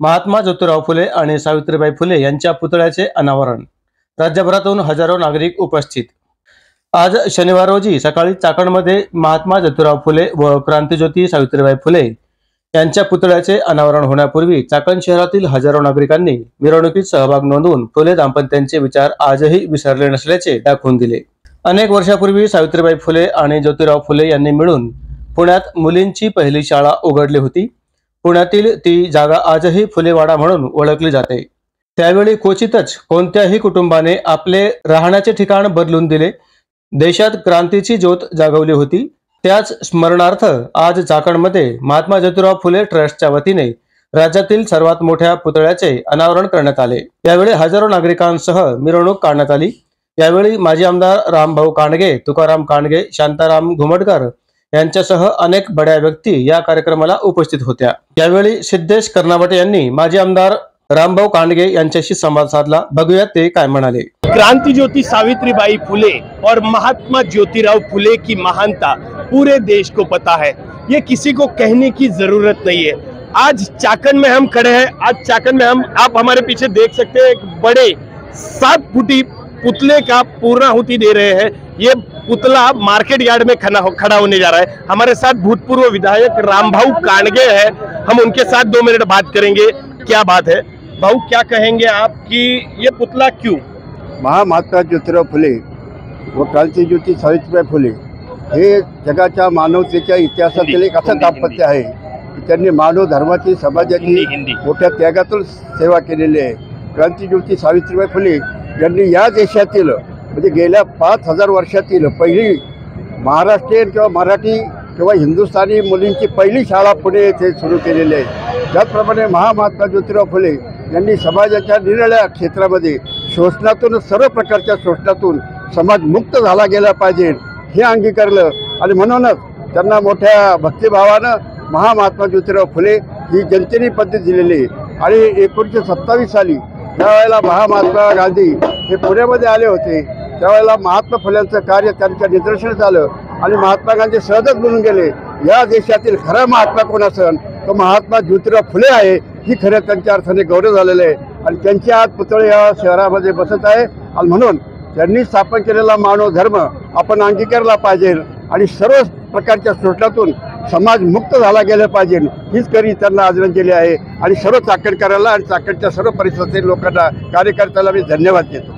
महात्मा ज्योतिराव फुले आणि सावित्रीबाई फुले यांच्या पुतळ्याचे अनावरण। राज्यभरातून हजारो नागरिक उपस्थित। आज शनिवार रोजी सकाळी चाकणमध्ये महात्मा ज्योतिराव फुले व क्रांतिज्योती सावित्रीबाई फुले यांच्या पुतळ्याचे अनावरण होण्यापूर्वी चाकण शहरातील हजारो नागरिकांनी मिरवणुकीत सहभाग नोंदवून फुले दाम्पत्यांचे विचार आजही विसरले नसल्याचे दाखवून दिले। अनेक वर्षापूर्वी सावित्रीबाई फुले आणि ज्योतिराव फुले यांनी मिळून पुण्यात मुलींची पहिली शाळा उघडली होती। पुण्यातील ती जागा आजही फुलेवाडा म्हणून ओळखली जाते। त्यावेळी क्वचितच कोणत्याही कुटुंबाने आपले राहण्याचे ठिकाण बदलून दिले। देशात क्रांतीची ज्योत जागवली होती। त्याच स्मरणार्थ आज चाकणमध्ये महात्मा ज्योतिराव फुले ट्रस्टच्या वतीने राज्यातील सर्वात मोठ्या पुतळ्याचे अनावरण करण्यात आले। यावेळी हजारो नागरिकांसह मिरवणूक काढण्यात आली। यावेळी माजी आमदार रामभाऊ कांडगे, तुकाराम कांडगे, शांताराम घुमटकर यांच्यासह अनेक बड्या व्यक्ती या कार्यक्रमाला उपस्थित होत्या। यावेळी सिद्धेश कर्नावटे यांनी माजी आमदार रामभाऊ कांडगे यांच्याशी संवाद साधला। बघूया ते काय म्हणाले। क्रांति ज्योति सावित्रीबाई फुले और महात्मा ज्योतिराव फुले की महानता पूरे देश को पता है, ये किसी को कहने की जरूरत नहीं है। आज चाकन में हम खड़े हैं। आज चाकन में आप हमारे पीछे देख सकते हैं, एक बड़े 7 फुटी पुतले का पूर्णाहुति दे रहे हैं। ये पुतला मार्केट यार्ड में खड़ा होने जा रहा है। हमारे साथ भूतपूर्व विधायक रामभाऊ कांडगे हैं, हम उनके साथ 2 मिनट बात करेंगे। क्या बात है भाऊ, क्या कहेंगे आप कि ये पुतला क्यों? महात्मा ज्योतिराव फुले व क्रांतिज्योती सावित्रीबाई फुले हे जगाच्या मानवतेच्या इतिहासातील एक असं दाम्पत्य आहे की त्यांनी मानव धर्माची, समाजाची मोठ्या त्यागातून सेवा केलेली आहे। क्रांतिज्योती सावित्रीबाई फुले यांनी या देशातील म्हणजे गेल्या 5000 वर्षातील पहिली महाराष्ट्रीयन किंवा मराठी किंवा हिंदुस्थानी मुलींची पहिली शाळा पुणे येथे सुरू केलेली आहे। त्याचप्रमाणे महात्मा ज्योतिराव फुले यांनी समाजाच्या निरनिराळ्या क्षेत्रामध्ये शोषणातून, सर्व प्रकारच्या शोषणातून समाज मुक्त झाला गेला पाहिजे हे अंगीकारलं आणि म्हणूनच त्यांना मोठ्या भक्तिभावानं महात्मा ज्योतिराव फुले ही जनतेने पद्धत दिलेली आहे। आणि 1927 साली ज्यावेळेला महात्मा गांधी हे पुण्यामध्ये आले होते, त्यावेळेला महात्मा फुल्यांचं कार्य त्यांच्या निदर्शनास आलं आणि महात्मा गांधी सहजच बोलून गेले, या देशातील खरा महात्मा कोण असेल तो महात्मा ज्योतिराव फुले आहे। ही खरं त्यांच्या अर्थाने गौरव झालेलं आहे आणि त्यांचे आज पुतळे या शहरामध्ये बसत आहे आणि म्हणून त्यांनी स्थापन केलेला मानव धर्म आपण अंगीकारला पाहिजे आणि सर्व प्रकारच्या शोषणातून समाज मुक्त झाला गेला पाहिजे हीच करी त्यांना आदरांजली आहे। आणि सर्व चाकणकरांना आणि चाकणच्या सर्व परिसरातील लोकांना, कार्यकर्त्याला मी धन्यवाद देतो।